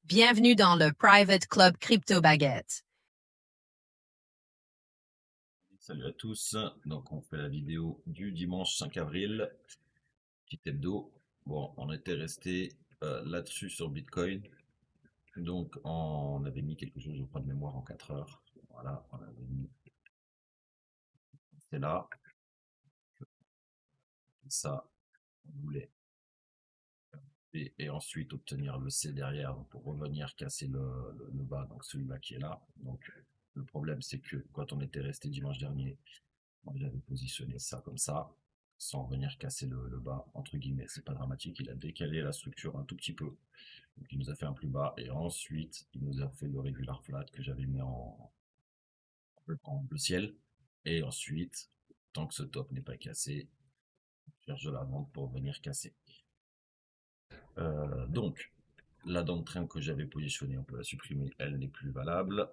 Bienvenue dans le Private Club Crypto Baguette. Salut à tous, donc on fait la vidéo du dimanche 5 avril, petit hebdo. Bon, on était resté là-dessus sur Bitcoin, donc on avait mis quelque chose, je crois, de mémoire en 4 heures. Voilà, on avait mis, c'est là, ça, on voulait, et ensuite obtenir le C derrière pour revenir casser le bas, donc celui-là qui est là. Donc le problème c'est que quand on était resté dimanche dernier, il avait positionné ça comme ça, sans venir casser le bas, entre guillemets. C'est pas dramatique, il a décalé la structure un tout petit peu. Donc il nous a fait un plus bas, et ensuite, il nous a fait le regular flat que j'avais mis en bleu ciel. Et ensuite, tant que ce top n'est pas cassé, je cherche de la vente pour venir casser. Donc, la downtrend que j'avais positionnée, on peut la supprimer, elle n'est plus valable.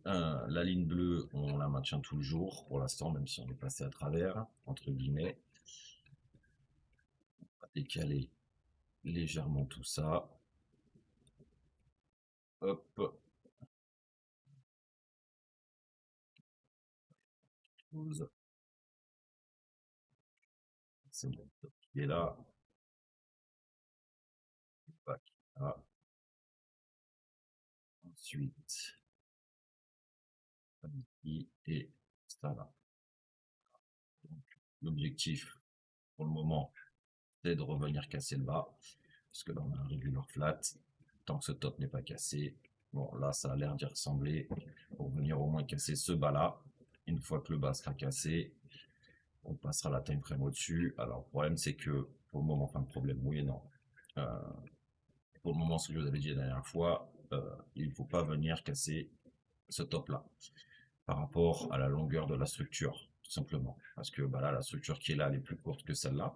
La ligne bleue, on la maintient tout le jour pour l'instant, même si on est passé à travers, entre guillemets. On va décaler légèrement tout ça. Hop. C'est bon. Top qui est là. Back là. Ensuite, ici et ça là. L'objectif pour le moment, c'est de revenir casser le bas. Parce que là, on a un regular flat. Tant que ce top n'est pas cassé, bon, là, ça a l'air d'y ressembler. Pour venir au moins casser ce bas là. Une fois que le bas sera cassé, on passera la time frame au-dessus. Alors, le problème, c'est que pour le moment, enfin, le problème, oui et non. Pour le moment, ce que je vous avais dit la dernière fois, il ne faut pas venir casser ce top là par rapport à la longueur de la structure, tout simplement. Parce que bah là, la structure qui est là, elle est plus courte que celle-là.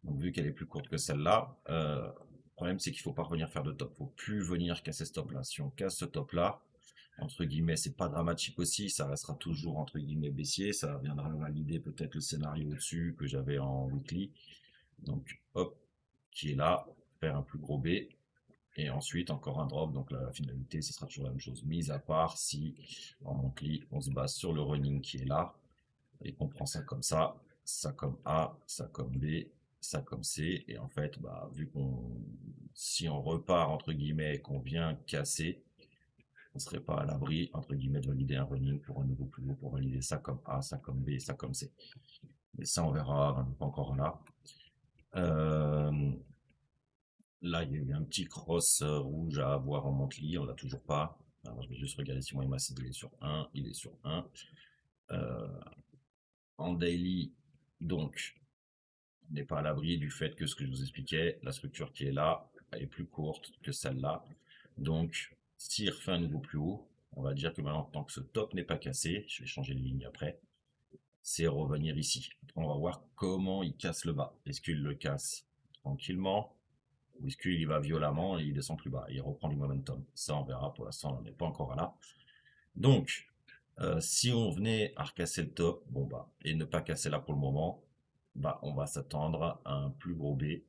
Donc vu qu'elle est plus courte que celle-là, le problème c'est qu'il ne faut pas revenir faire de top. Il ne faut plus venir casser ce top là. Si on casse ce top là, entre guillemets, c'est pas dramatique aussi, ça restera toujours entre guillemets baissier, ça viendra valider peut-être le scénario au-dessus que j'avais en weekly. Donc hop, qui est là, faire un plus gros B, et ensuite encore un drop. Donc la finalité, ce sera toujours la même chose, mis à part si en monthly, on se base sur le running qui est là, et qu'on prend ça comme A, ça comme B, ça comme C, et en fait, bah, vu qu'on, si on repart entre guillemets, qu'on vient casser, on serait pas à l'abri entre guillemets de valider un running pour un niveau plus haut, pour valider ça comme A, ça comme B, ça comme C. Mais ça, on verra, on n'est pas encore là. Là, il y a eu un petit cross rouge à avoir en monthly, on l'a toujours pas. Alors, je vais juste regarder si moi, il est sur 1, il est sur 1. En daily, donc, on n'est pas à l'abri du fait que ce que je vous expliquais, la structure qui est là, elle est plus courte que celle-là. Donc, s'il refait un nouveau plus haut, on va dire que maintenant, tant que ce top n'est pas cassé, je vais changer de ligne après, c'est revenir ici. Après, on va voir comment il casse le bas. Est-ce qu'il le casse tranquillement, ou est-ce qu'il y va violemment et il descend plus bas, il reprend du momentum. Ça, on verra. Pour l'instant, on n'est pas encore là. Donc, si on venait à recasser le top, bon bah, et ne pas casser là pour le moment, bah, on va s'attendre à un plus gros B,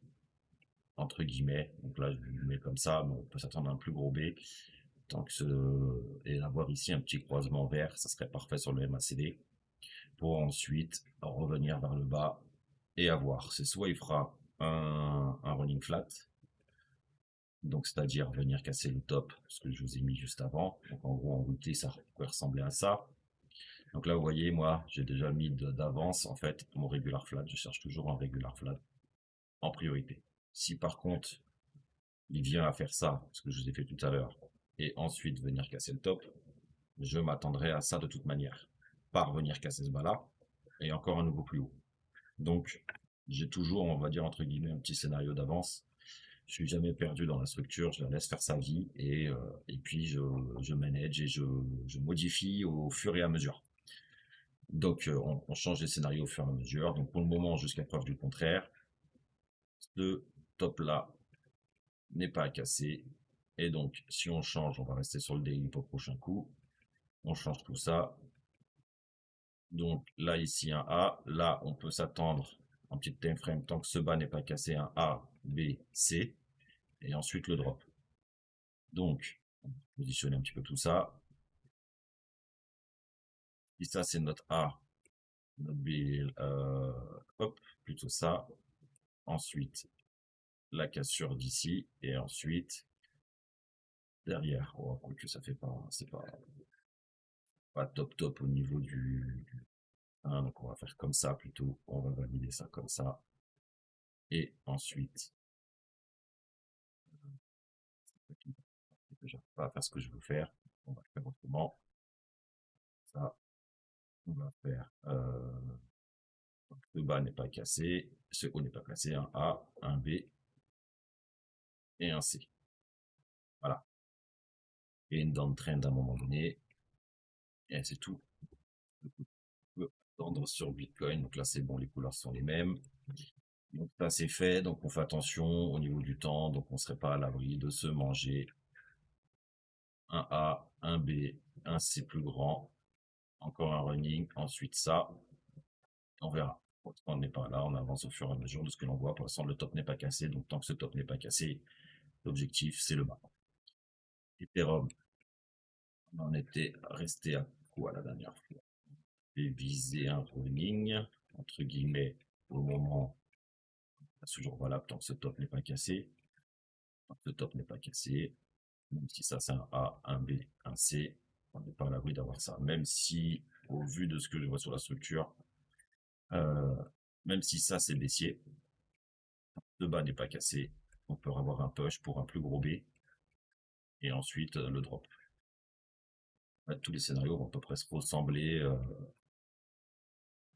entre guillemets. Donc là, je le mets comme ça, mais on peut s'attendre à un plus gros B. Tant que et avoir ici un petit croisement vert, ça serait parfait sur le MACD. Pour ensuite revenir vers le bas et avoir. C'est soit il fera un running flat, donc c'est-à-dire venir casser le top, ce que je vous ai mis juste avant. Donc en gros, en weekly, ça pourrait ressembler à ça. Donc là, vous voyez, moi, j'ai déjà mis d'avance, en fait, mon regular flat. Je cherche toujours un regular flat en priorité. Si par contre, il vient à faire ça, ce que je vous ai fait tout à l'heure, et ensuite venir casser le top, je m'attendrai à ça de toute manière. Pas revenir casser ce bas-là, et encore un nouveau plus haut. Donc, j'ai toujours, on va dire, entre guillemets, un petit scénario d'avance. Je suis jamais perdu dans la structure, je la laisse faire sa vie, et puis je manage et je modifie au fur et à mesure. Donc, on change les scénarios au fur et à mesure. Donc, pour le moment, jusqu'à preuve du contraire, ce top-là n'est pas à casser. Et donc, si on change, on va rester sur le daily pour le prochain coup. On change tout ça. Donc, là, ici, un A. Là, on peut s'attendre en petit time frame, tant que ce bas n'est pas cassé, un A, B, C. Et ensuite, le drop. Donc, on va positionner un petit peu tout ça. Et ça, c'est notre A, notre B, hop, plutôt ça. Ensuite, la cassure d'ici, et ensuite, derrière. Oh, quoique ça fait pas, c'est pas top au niveau du 1, donc on va faire comme ça plutôt. On va valider ça comme ça. Et ensuite, je pas faire ce que je veux faire. On va faire autrement. Ça, on va faire le bas n'est pas cassé, ce haut n'est pas cassé, un A, un B et un C. Voilà. Et une downtrend à un moment donné. Et c'est tout. On peut attendre sur Bitcoin. Donc là, c'est bon, les couleurs sont les mêmes. Donc ça, c'est fait. Donc on fait attention au niveau du temps. Donc on ne serait pas à l'abri de se manger un A, un B, un C plus grand. Encore un running. Ensuite ça. On verra. On n'est pas là. On avance au fur et à mesure de ce que l'on voit. Pour l'instant, le top n'est pas cassé. Donc tant que ce top n'est pas cassé, l'objectif, c'est le bas. Ethereum, on en était resté à quoi la dernière fois? Et viser un running, entre guillemets, au moment, c'est toujours valable tant que ce top n'est pas cassé. Tant que ce top n'est pas cassé, même si ça c'est un A, un B, un C, on n'est pas à l'abri d'avoir ça. Même si, au vu de ce que je vois sur la structure, euh, même si ça c'est baissier, le bas n'est pas cassé, on peut avoir un push pour un plus gros B, et ensuite le drop. Tous les scénarios vont à peu près se ressembler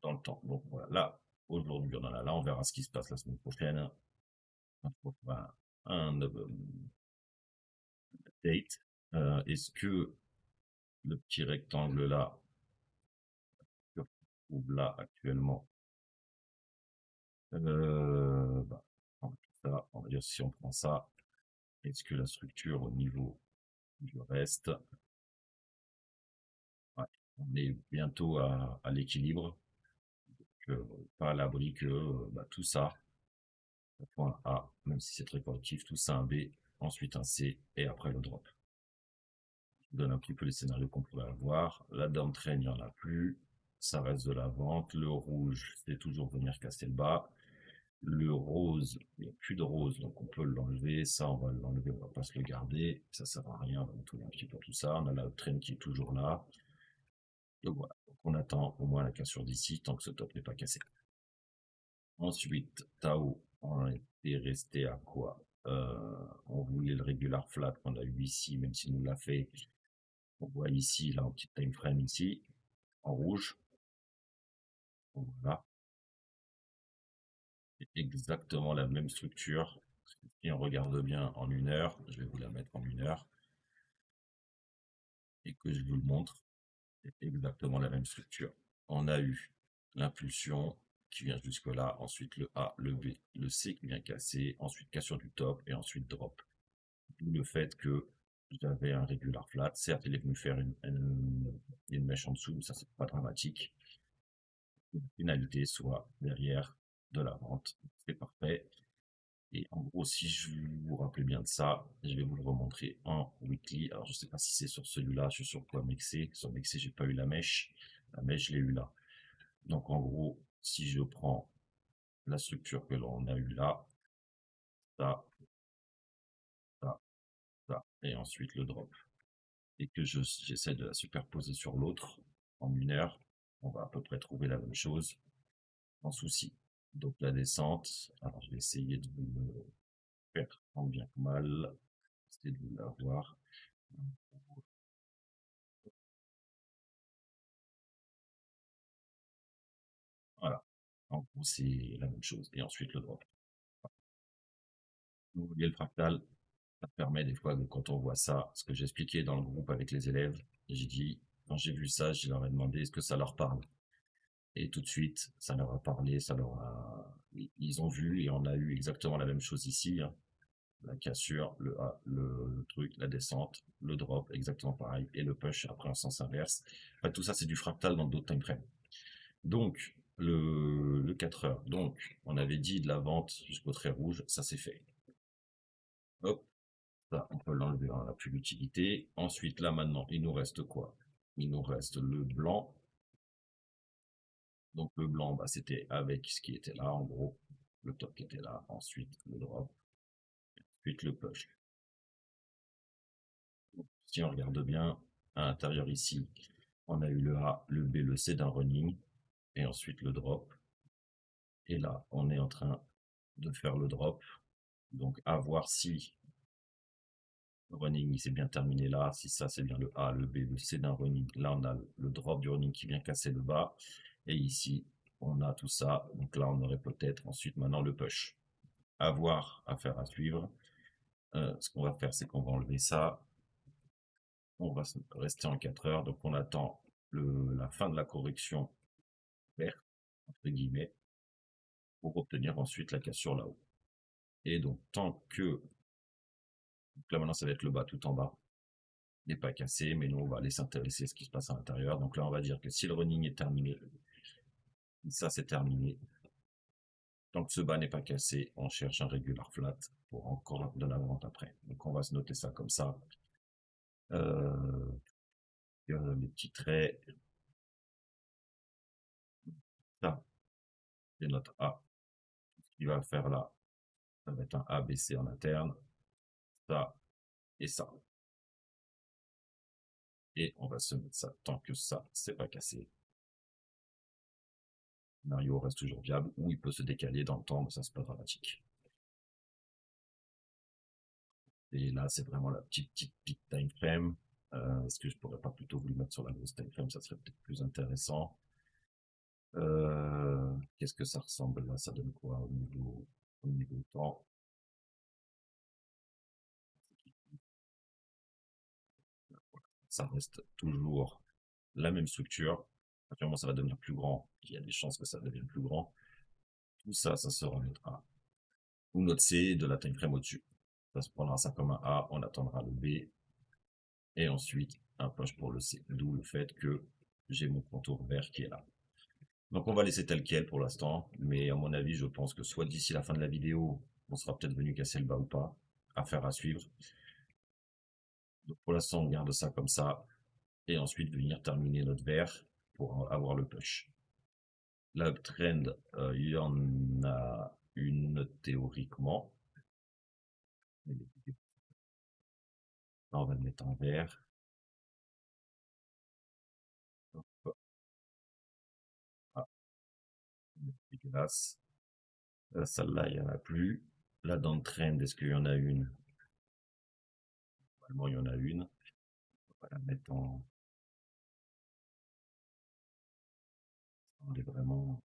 dans le temps. Donc voilà, là, aujourd'hui, on en a là, on verra ce qui se passe la semaine prochaine. Un update. Est-ce que le petit rectangle là, que je trouve là actuellement, bah, on va dire si on prend ça, est-ce que la structure au niveau du reste, ouais, on est bientôt à l'équilibre, pas à l'abri que bah, tout ça, point A, même si c'est très collectif, tout ça un B, ensuite un C et après le drop. Je vous donne un petit peu les scénarios qu'on pourrait avoir. La downtrend, il n'y en a plus. Ça reste de la vente. Le rouge, c'est toujours venir casser le bas. Le rose, il n'y a plus de rose, donc on peut l'enlever. Ça, on va l'enlever, on va pas se le garder. Ça sert à rien, on va nettoyer un petit peu tout ça. On a la traîne qui est toujours là. Donc voilà, donc on attend au moins la cassure d'ici, tant que ce top n'est pas cassé. Ensuite, Tao, on est resté à quoi On voulait le regular flat qu'on a eu ici, même s'il nous l'a fait. On voit ici, là, en petit time frame ici, en rouge. Voilà. C'est exactement la même structure. Si on regarde bien en 1 heure, je vais vous la mettre en 1 heure et que je vous le montre, c'est exactement la même structure. On a eu l'impulsion qui vient jusque là, ensuite le A, le B, le C qui vient casser, ensuite cassure du top et ensuite drop. D'où le fait que j'avais un regular flat. Certes, il est venu faire une mèche en dessous, mais ça c'est pas dramatique. Une finalité soit derrière de la vente. C'est parfait. Et en gros, si je vous rappelle bien de ça, je vais vous le remontrer en weekly. Alors, je sais pas si c'est sur celui-là, je suis sur quoi Mexé. Sur Mexé, j'ai pas eu la mèche. La mèche, je l'ai eu là. Donc, en gros, si je prends la structure que l'on a eu là, ça, ça, ça, et ensuite le drop, et que j'essaie de la superposer sur l'autre en 1 heure, on va à peu près trouver la même chose, sans souci. Donc, la descente, alors je vais essayer de vous le faire tant bien que mal, essayer de vous l'avoir. Voilà. En gros, c'est la même chose. Et ensuite, le drop. Vous voyez le fractal, ça permet des fois, quand on voit ça, ce que j'expliquais dans le groupe avec les élèves, j'ai dit, quand j'ai vu ça, je leur ai demandé est-ce que ça leur parle. Et tout de suite, ça leur a parlé, ça leur a, ils ont vu et on a eu exactement la même chose ici, hein. La cassure, le truc, la descente, le drop, exactement pareil, et le push après en sens inverse. Enfin, tout ça, c'est du fractal dans d'autres time frames. Donc, le 4 heures. Donc, on avait dit de la vente jusqu'au trait rouge, ça c'est fait. Hop, Ça, on peut l'enlever, on n'a plus l'utilité. Ensuite, là, maintenant, il nous reste quoi? Il nous reste le blanc. Donc, le blanc, bah, c'était avec ce qui était là, en gros. Le top qui était là. Ensuite, le drop. Ensuite, le push. Donc, si on regarde bien, à l'intérieur ici, on a eu le A, le B, le C d'un running. Et ensuite, le drop. Et là, on est en train de faire le drop. Donc, à voir si le running il s'est bien terminé là, si ça c'est bien le A, le B, le C d'un running. Là, on a le drop du running qui vient casser le bas. Et ici, on a tout ça. Donc là, on aurait peut-être ensuite maintenant le push. À voir, à faire, à suivre. Ce qu'on va faire, c'est qu'on va enlever ça. On va rester en 4 heures. Donc on attend la fin de la correction verte, entre guillemets, pour obtenir ensuite la cassure là-haut. Et donc, tant que donc là, maintenant, ça va être le bas tout en bas. N'est pas cassé, mais nous, on va aller s'intéresser à ce qui se passe à l'intérieur. Donc là, on va dire que si le running est terminé, ça c'est terminé. Tant que ce bas n'est pas cassé, on cherche un regular flat pour encore de la vente après. Donc on va se noter ça comme ça. Les petits traits. Ça, c'est notre A. Ce qu'il va faire là, ça va être un ABC en interne. Ça et ça. Et on va se mettre ça tant que ça, c'est pas cassé. Le scénario reste toujours viable ou il peut se décaler dans le temps, mais ça c'est pas dramatique. Et là, c'est vraiment la petite pique time frame. Est-ce que je pourrais pas plutôt vous le mettre sur la grosse time frame? Ça serait peut-être plus intéressant. Qu'est-ce que ça ressemble là? Ça donne quoi au niveau temps? Ça reste toujours la même structure. Actuellement, ça va devenir plus grand. Il y a des chances que ça devienne plus grand. Tout ça, ça sera notre A. Ou notre C de la time frame au-dessus. Ça se prendra ça comme un A, on attendra le B. Et ensuite, un push pour le C. D'où le fait que j'ai mon contour vert qui est là. Donc on va laisser tel quel pour l'instant, mais à mon avis, je pense que soit d'ici la fin de la vidéo, on sera peut-être venu casser le bas ou pas. Affaire à suivre. Donc pour l'instant, on garde ça comme ça, et ensuite venir terminer notre vert pour avoir le push. L'uptrend, il y en a une théoriquement. Là, on va le mettre en vert. Hop. Ah, dégueulasse. Celle-là, il n'y en a plus. La downtrend, est-ce qu'il y en a une? Normalement, il y en a une. On va la mettre en. On est vraiment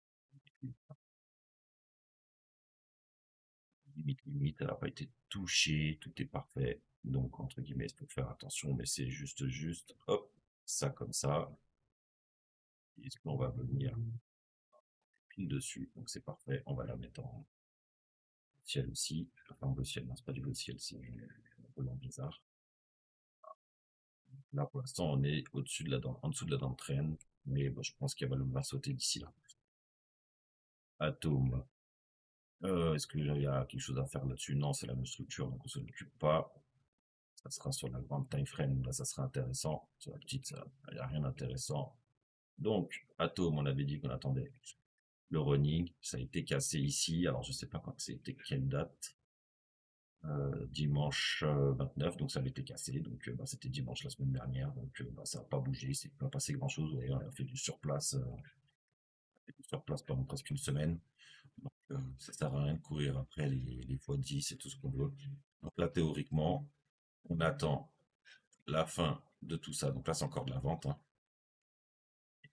limite, elle n'a pas été touchée, tout est parfait. Donc, entre guillemets, il faut faire attention, mais c'est juste, hop, ça comme ça. Et ce qu'on va venir pile dessus, donc c'est parfait. On va la mettre en ciel aussi. Enfin, en bleu ciel, non, c'est pas du bleu ciel, c'est un peu bizarre. Là, pour l'instant, on est au-dessus de en dessous de la dent de traîne, mais bon, je pense qu'elle va sauter d'ici là. Atome. Est-ce qu'il y a quelque chose à faire là-dessus? Non, c'est la même structure, donc on s'en occupe pas. Ça sera sur la grande time frame, là, ça sera intéressant. Sur la petite, il n'y a rien d'intéressant. Donc, Atome, on avait dit qu'on attendait le running. Ça a été cassé ici. Alors, je sais pas quand c'était, quelle date. Dimanche 29, donc ça avait été cassé. Donc, bah, c'était dimanche la semaine dernière. Donc, bah, ça n'a pas bougé. C'est pas passé grand-chose. Vous on a fait du surplace. Pendant presque une semaine. Donc, ça sert à rien de courir après les x10 et tout ce qu'on veut. Donc là, théoriquement, on attend la fin de tout ça. Donc là, c'est encore de la vente. Hein.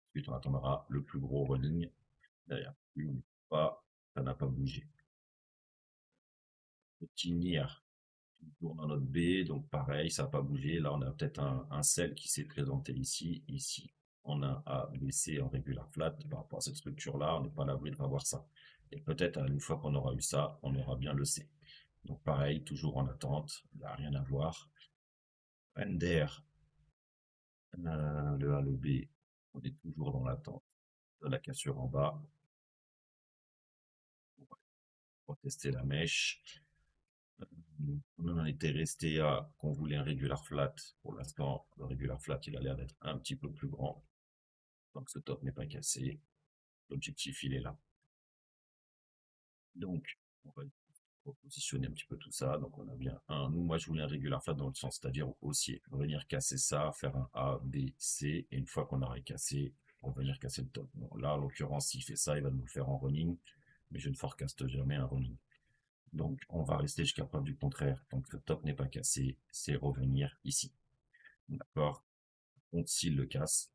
Ensuite, on attendra le plus gros running derrière. Pas, ça n'a pas bougé. Petit NIR, toujours dans notre B, donc pareil, ça n'a pas bougé. Là, on a peut-être un sel qui s'est présenté ici. Ici, on a un A, B, C en regular flat. Par rapport à cette structure-là, on n'est pas à l'abri de voir ça. Et peut-être, une fois qu'on aura eu ça, on aura bien le C. Donc pareil, toujours en attente, il n'y a rien à voir. Render, le A, le B, on est toujours dans l'attente de la cassure en bas. Pour tester la mèche. On en était resté à qu'on voulait un regular flat. Pour l'instant, le regular flat, il a l'air d'être un petit peu plus grand. Donc ce top n'est pas cassé. L'objectif, il est là. Donc, on va repositionner un petit peu tout ça. Donc on a bien un. Nous, moi, je voulais un regular flat dans le sens, c'est-à-dire haussier. Venir casser ça, faire un A, B, C. Et une fois qu'on aurait cassé, on va venir casser le top. Bon, là, en l'occurrence, s'il fait ça, il va nous le faire en running. Mais je ne forecaste jamais un running. Donc, on va rester jusqu'à preuve du contraire. Donc, le top n'est pas cassé, c'est revenir ici. D'accord? Donc, s'il le casse,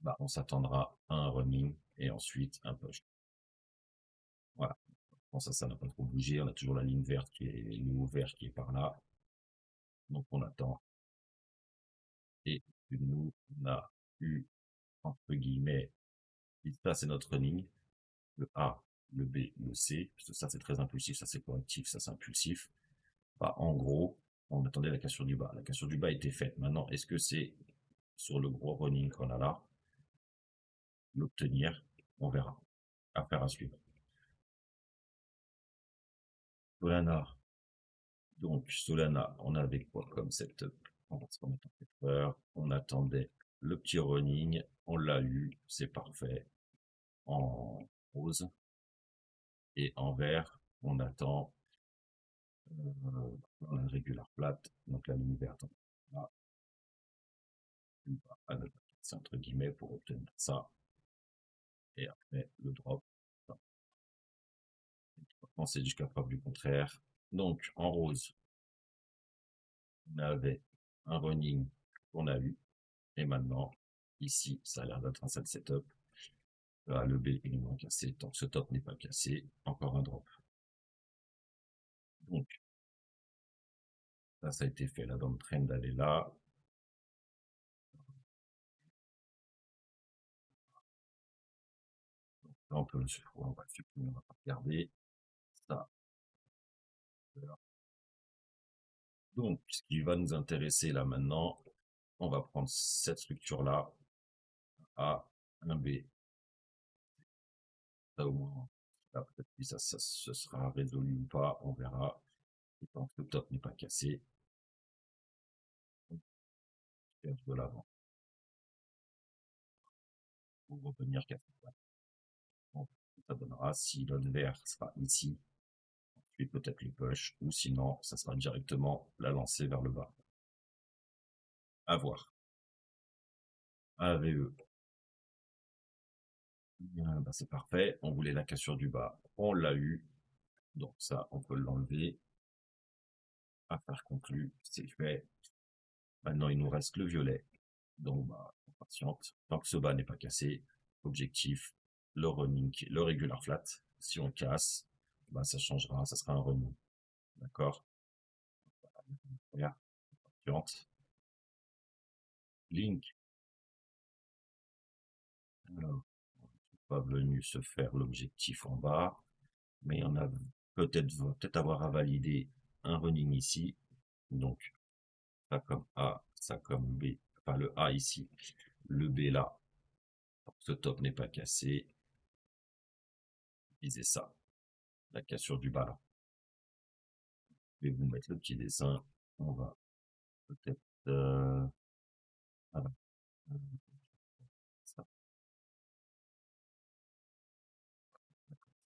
bah, on s'attendra à un running et ensuite un push. Voilà. Bon, ça n'a pas trop bougé. On a toujours la ligne verte qui est, le niveau vert qui est par là. Donc, on attend. Et nous, on a eu, entre guillemets, ça, c'est notre running. Le A, le B, le C. Parce que ça, c'est très impulsif. Ça, c'est correctif. Ça, c'est impulsif. Bah, en gros, on attendait la cassure du bas. La cassure du bas était faite. Maintenant, est-ce que c'est sur le gros running qu'on a là, l'obtenir? On verra. Affaire à suivre. Solana. Donc, Solana, on avait quoi comme setup? On va se remettre en heures. On attendait le petit running. On l'a eu. C'est parfait. En rose. Et en vert, on attend un regular flat. Donc, la ligne verte. Là, c'est entre guillemets pour obtenir ça. Et après, le drop. On sait jusqu'à preuve du contraire. Donc, en rose, on avait un running qu'on a eu. Et maintenant, ici, ça a l'air d'être un sale setup. Là, le B est moins cassé. Tant que ce top n'est pas cassé, encore un drop. Donc, ça a été fait. Là, dans le trend d'aller là. Donc, là, on peut le supprimer. On va le supprimer. On va pas regarder. Ça. Donc, ce qui va nous intéresser là maintenant, on va prendre cette structure-là, A, un B. Ça, au moins, là, peut-être que ça se sera résolu ou pas, on verra. Et tant que le top n'est pas cassé, on cherche de l'avant pour revenir casser ça. Donc, ça donnera, si l'autre vert sera ici, puis peut-être le push, ou sinon, ça sera directement la lancée vers le bas. À voir. AVE. Bah, c'est parfait. On voulait la cassure du bas. On l'a eu. Donc ça, on peut l'enlever. Affaire conclue. C'est fait. Maintenant, il nous reste le violet. Donc, bah, on patiente. Tant que ce bas n'est pas cassé, objectif, le running, le regular flat. Si on casse, bah, ça changera, ça sera un running. D'accord? Regarde, patiente. Link. Alors, pas venu se faire l'objectif en bas, mais on a peut-être avoir à valider un running ici. Donc, ça comme A, ça comme B. Enfin, le A ici, le B là. Ce top n'est pas cassé. Visez ça. La cassure du bas là. Je vais vous mettre le petit dessin. On va peut-être voilà. Ça,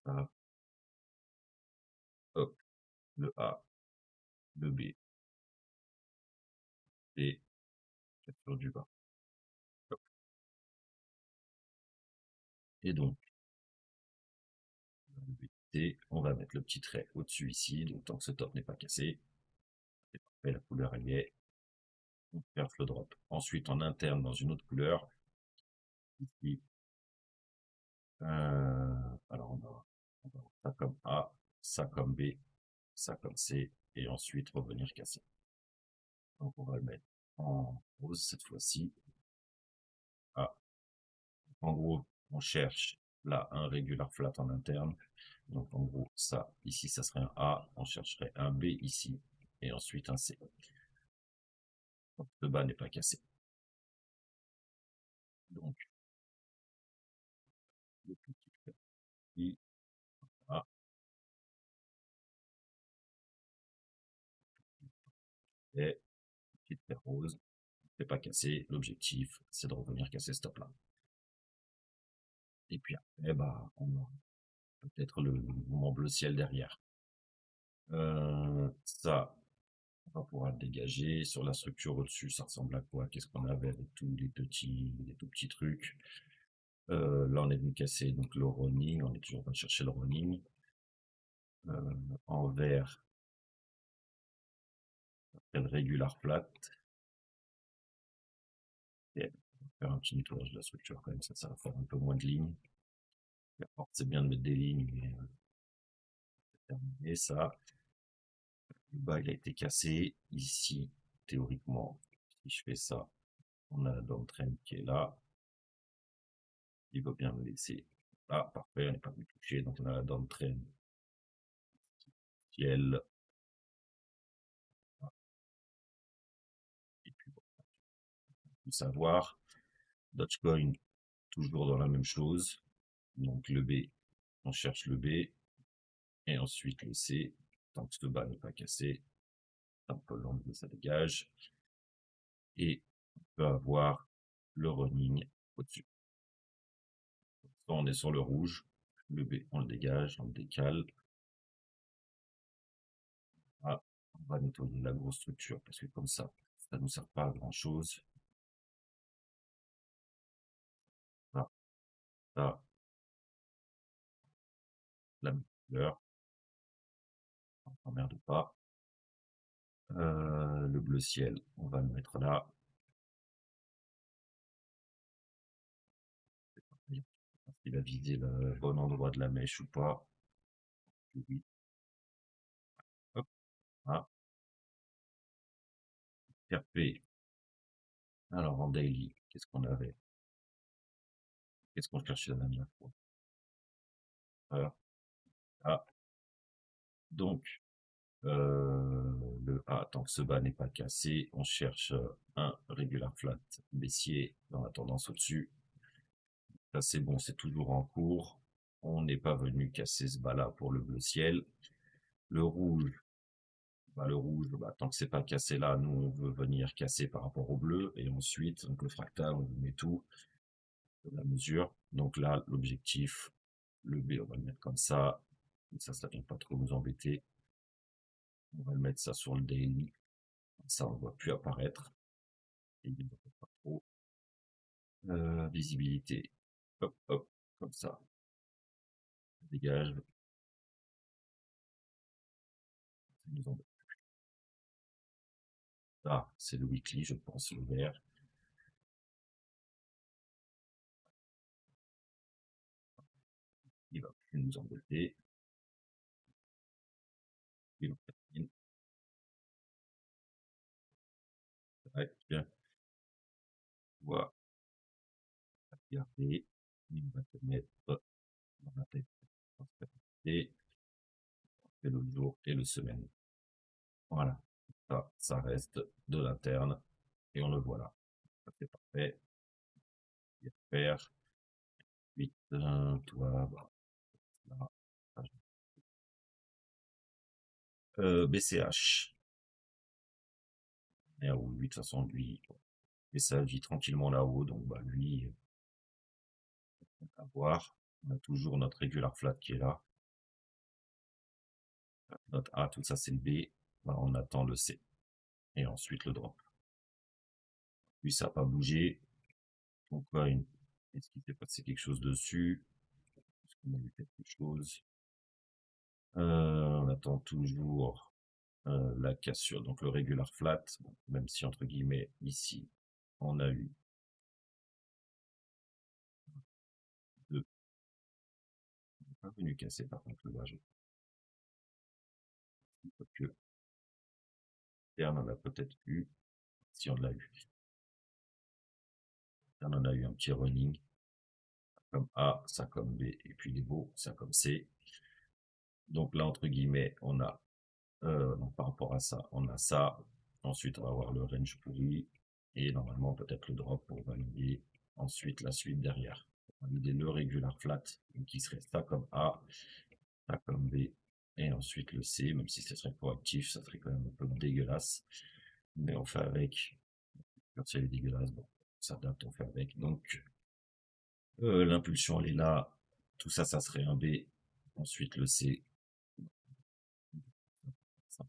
ça. Hop, le A, le B et cassure du bas. Hop. Et donc, le B, T, on va mettre le petit trait au-dessus ici. Donc, tant que ce top n'est pas cassé, c'est parfait, la couleur elle y est. On perd le drop. Ensuite, en interne, dans une autre couleur, ici, alors on va ça comme A, ça comme B, ça comme C, et ensuite revenir casser. Donc on va le mettre en rose cette fois-ci. Ah, en gros, on cherche là un regular flat en interne. Donc en gros, ça, ici, ça serait un A, on chercherait un B ici, et ensuite un C. Donc le bas n'est pas cassé. Donc, le petit trait, A, Et petite paire rose, c'est pas cassé. L'objectif, c'est de revenir casser ce top là. Et puis après, bah, on aura peut-être le mouvement bleu ciel derrière. Ça, on va pouvoir le dégager. Sur la structure au-dessus, ça ressemble à quoi? Qu'est-ce qu'on avait avec tous les tout petits trucs? Là, on est venu casser donc le running. On est toujours en train de chercher le running. En vert, après le regular flat. Et on va faire un petit nettoyage de la structure quand même. Ça va faire un peu moins de lignes. La porte, c'est bien de mettre des lignes, mais c'est terminé ça. Le bas, il a été cassé. Ici, théoriquement, si je fais ça, on a la downtrend qui est là. Il va bien me laisser. Ah, parfait, on n'est pas venu toucher. Donc, on a la downtrend qui elle. Et puis, bon, tout savoir. Dogecoin, toujours dans la même chose. Donc, le B, on cherche le B. Et ensuite, le C. Tant que ce bas n'est pas cassé, un peu long, mais ça dégage. Et on peut avoir le running au-dessus. On est sur le rouge, le B, on le dégage, on le décale. Ah, on va nettoyer la grosse structure parce que comme ça ne nous sert pas à grand chose. Ah, ça, la même couleur, on s'emmerde pas. Le bleu ciel, on va le mettre là. Il va viser le bon endroit de la mèche ou pas. Oui. Hop, ah. RP. Alors en daily, qu'est-ce qu'on avait? Qu'est-ce qu'on cherchait la dernière fois? Voilà. Ah. Donc, le A, tant que ce bas n'est pas cassé, on cherche un regular flat baissier dans la tendance au-dessus. Ça c'est bon, c'est toujours en cours. On n'est pas venu casser ce bas là pour le bleu ciel. Le rouge, tant que c'est pas cassé là, nous on veut venir casser par rapport au bleu. Et ensuite, donc le fractal, on met tout de la mesure. Donc là, l'objectif, le B, on va le mettre comme ça. Ça ne vient pas trop nous embêter. On va le mettre ça sur le daily. Comme ça, on ne voit plus apparaître. Et il ne pas trop. Visibilité. Hop, hop, comme ça. Dégage. Ça nous embête. Ah, c'est le weekly, je pense, le vert. Il va plus nous embêter. Il en termine. Tac. Voilà. Regardez. Il va te mettre dans la tête. Et le jour et le semaine. Voilà. Ça reste de l'interne. Et on le voit là. Ça c'est parfait. Il faire. 8, toi, voilà. BCH. Et oui, de toute façon, lui, et ça vit tranquillement là-haut, donc bah lui, à voir. On a toujours notre regular flat qui est là. Notre A, tout ça c'est le B. Bah, on attend le C. Et ensuite le drop. Lui, ça n'a pas bougé. Pourquoi est-ce qu'il s'est passé quelque chose dessus? Est-ce qu'on a vu quelque chose? On attend toujours la cassure, donc le regular flat, bon, même si entre guillemets ici on a eu deux. On n'est pas venu casser par contre le bas, que on en a peut-être eu, si on l'a eu. On en a eu un petit running, comme A, ça comme B, et puis les beaux, ça comme C. Donc là, entre guillemets, on a, donc par rapport à ça, on a ça. Ensuite, on va avoir le range pourri, et normalement, peut-être le drop pour valider ensuite la suite derrière. Valider le regular flat, qui serait ça comme A, ça comme B, et ensuite le C, même si ce serait proactif, ça serait quand même un peu dégueulasse. Mais on fait avec. Quand il est dégueulasse, bon, on s'adapte, on fait avec. Donc, l'impulsion, elle est là. Tout ça, ça serait un B. Ensuite, le C. Ça,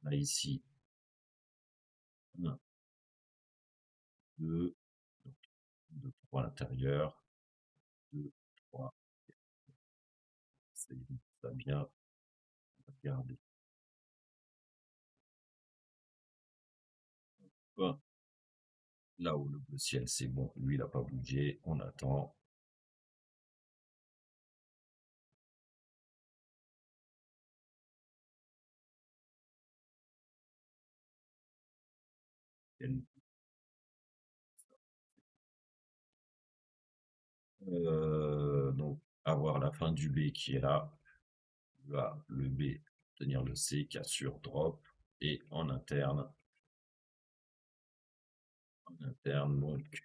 là, ici, 1, 2, 2, 3 à l'intérieur. 2, 3. Ça va bien. Regardez. Hop. Là où le bleu ciel, c'est bon. Lui, il n'a pas bougé. On attend. Donc, avoir la fin du B qui est là. Là, le B, tenir le C, cassure, drop. Et en interne, donc,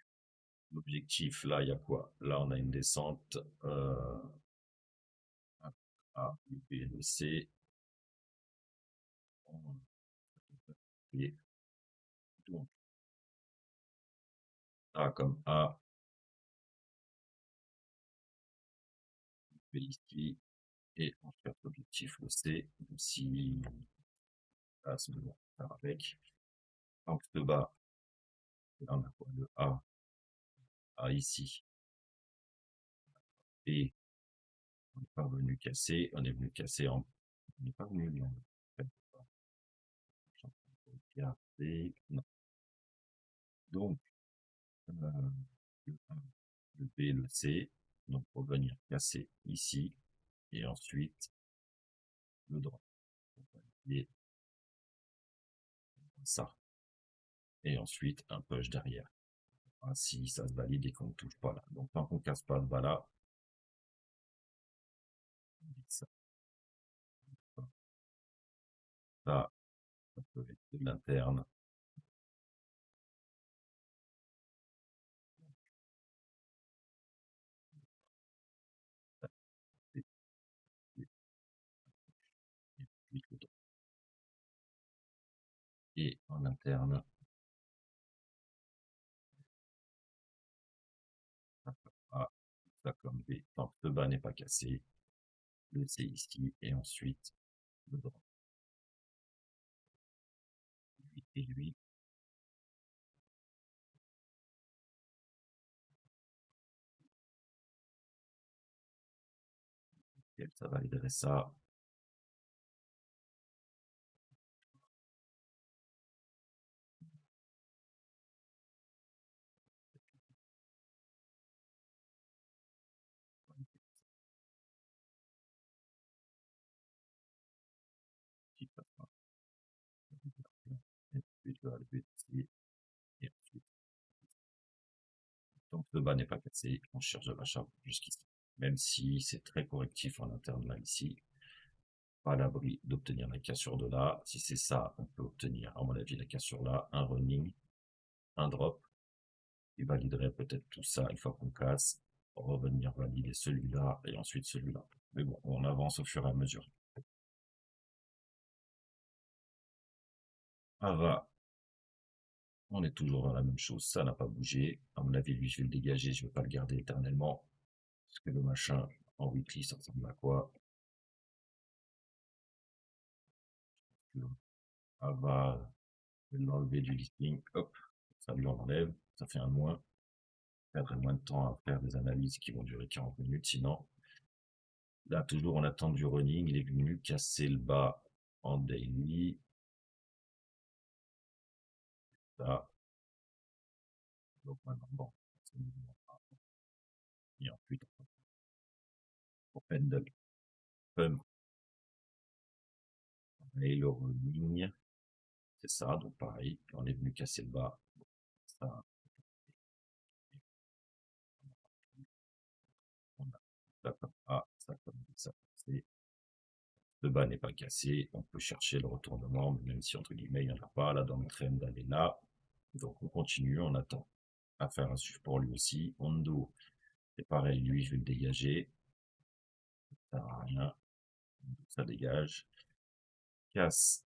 l'objectif, là, il y a quoi? Là, on a une descente. A, le B et le C. Et donc, A comme A, B ici. Et on cherche l'objectif, le C. Même si, là, c'est bon, on va faire avec. Donc, le bas, là, on a quoi? Le A ici. Et on n'est pas venu casser, on est venu casser en. On n'est pas venu lui, en fait. Regarder. Non. Donc, le A, le B, le C. Donc, pour venir casser ici. Et ensuite, le drop. Et ça. Et ensuite, un push derrière. Ainsi, ça se valide et qu'on ne touche pas là. Donc, tant qu'on casse pas ce bas là, on dit ça. Ça, ça peut être de l'interne. Et en interne, ça comme A, ça comme B. Tant que le bas n'est pas cassé, le C ici, et ensuite le drop. Et lui, ça validerait ça. Et ensuite, le but ici, et ensuite, tant que le bas n'est pas cassé, on cherche de l'achat jusqu'ici. Même si c'est très correctif en interne là, ici, pas à l'abri d'obtenir la cassure de là. Si c'est ça, on peut obtenir, à mon avis, la cassure là, un running, un drop, qui validerait peut-être tout ça une fois qu'on casse, revenir valider celui-là et ensuite celui-là. Mais bon, on avance au fur et à mesure. Ava, on est toujours dans la même chose, ça n'a pas bougé. À mon avis, lui, je vais le dégager, je ne vais pas le garder éternellement. Parce que le machin en weekly, ça ressemble à quoi? Ava, je vais l'enlever du listing, hop, ça lui enlève, ça fait un moins. Je perdrai moins de temps à faire des analyses qui vont durer 40 minutes, sinon. Là, toujours en attente du running, il est venu casser le bas en daily. Là. Donc maintenant, bon, et ensuite, pour pendle, pump, et le running, c'est ça, donc pareil, on est venu casser le bas, ça, on a ça comme A, ça comme B, ça comme C. Le bas n'est pas cassé, on peut chercher le retournement, même si entre guillemets il n'y en a pas, là dans notre trend elle est là, donc on continue, on attend à faire un suivre pour lui aussi. Hondo, c'est pareil, lui je vais le dégager, ça sert à rien, ça dégage, casse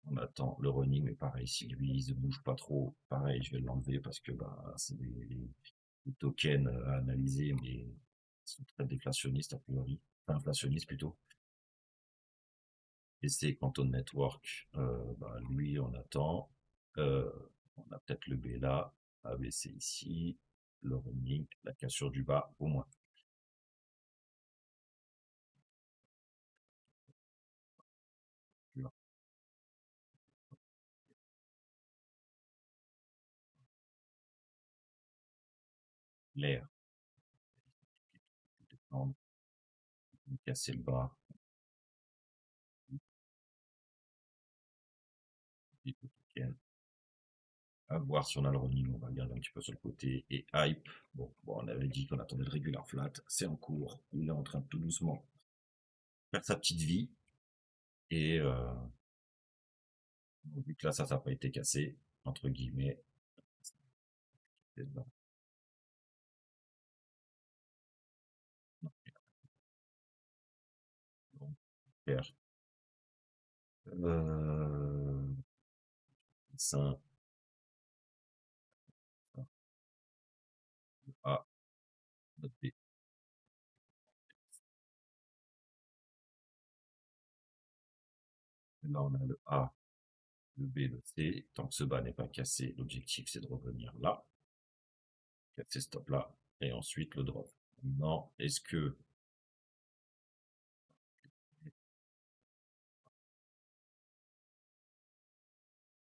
On attend le running, mais pareil, si lui il se bouge pas trop, pareil, je vais l'enlever parce que c'est des tokens à analyser, mais ils sont très déflationnistes a priori, enfin inflationnistes plutôt. Et c'est Canton Network, lui on attend. On a peut-être le B là, ABC ici, le running, la cassure du bas au moins. L'air, casser le bas, à voir si on a le running, on va regarder un petit peu sur le côté. Et hype, bon, on avait dit qu'on attendait le regular flat, c'est en cours, il est en train de tout doucement faire sa petite vie. Et vu que là, ça n'a pas été cassé, entre guillemets, donc, faire ça, A, B. Là, on a le A, le B, le C. Tant que ce bas n'est pas cassé, l'objectif, c'est de revenir là, casser ce stop là, et ensuite le drop. Maintenant, est-ce que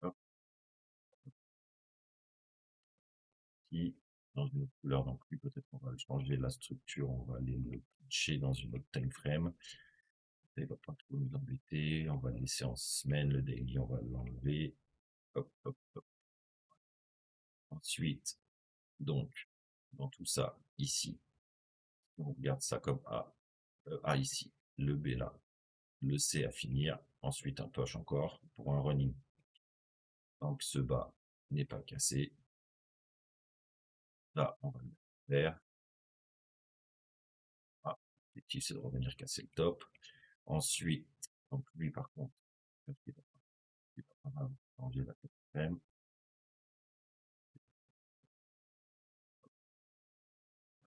hop, qui dans une autre couleur non plus, peut-être qu'on va changer la structure, on va aller le pitcher dans une autre time frame. Il va pas trop nous embêter, on va le laisser en semaine, le daily, on va l'enlever. Hop, hop, hop. Ensuite, donc, dans tout ça, ici, on regarde ça comme A. A ici, le B là, le C à finir, ensuite un push encore pour un running. Tant que ce bas n'est pas cassé, là, on va le faire. Ah, l'objectif, c'est de revenir casser le top. Ensuite, donc lui, par contre, il va pas changer la quatrième.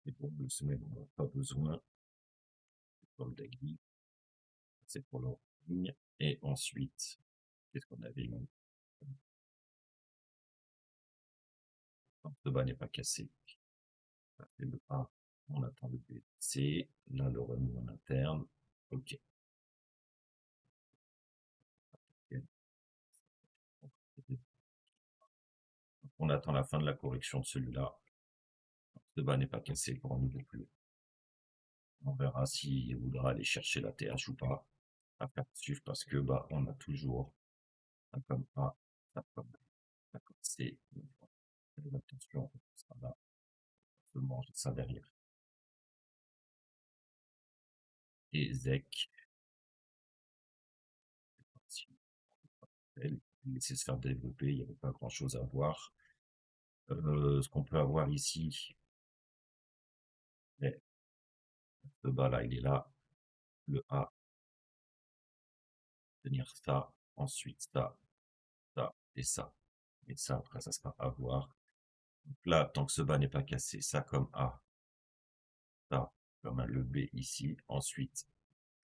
Et pour le semaine, on n'a pas besoin. Pour le daily, c'est pour le running. Et ensuite, qu'est-ce qu'on avait mis? Tant que le bas n'est pas cassé, le A, on attend le B, C, là le running en interne, ok. On attend la fin de la correction de celui-là. Le bas n'est pas cassé pour un nouveau plus. On verra s'il voudra aller chercher la TH ou pas. À faire suivre parce que on a toujours un comme A, un comme B, un comme C. Attention, ça va se manger ça derrière. Et ZEC, laisser se faire développer, il n'y avait pas grand chose à voir. Ce qu'on peut avoir ici, le bas là, il est là, le A, tenir ça, ensuite ça, ça et ça. Et ça, après, ça sera à voir. Donc là, tant que ce bas n'est pas cassé, ça comme A, ça comme le B ici, ensuite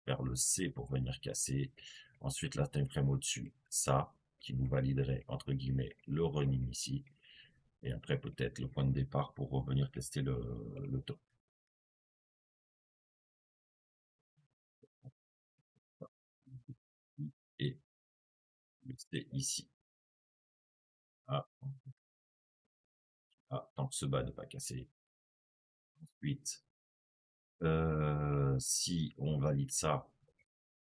vers le C pour venir casser, ensuite la time frame au-dessus, ça, qui nous validerait, entre guillemets, le running ici, et après peut-être le point de départ pour revenir tester le top. Et le C ici. Ah, tant que ce bas n'est pas cassé. Ensuite, si on valide ça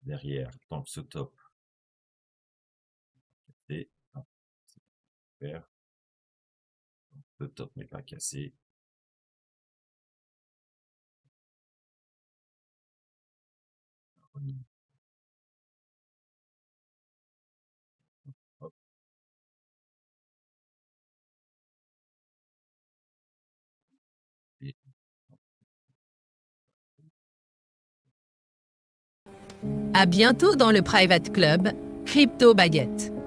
derrière, tant que ce top est super, le top n'est pas cassé. Hop. Et À bientôt dans le Private Club Crypto Baguette.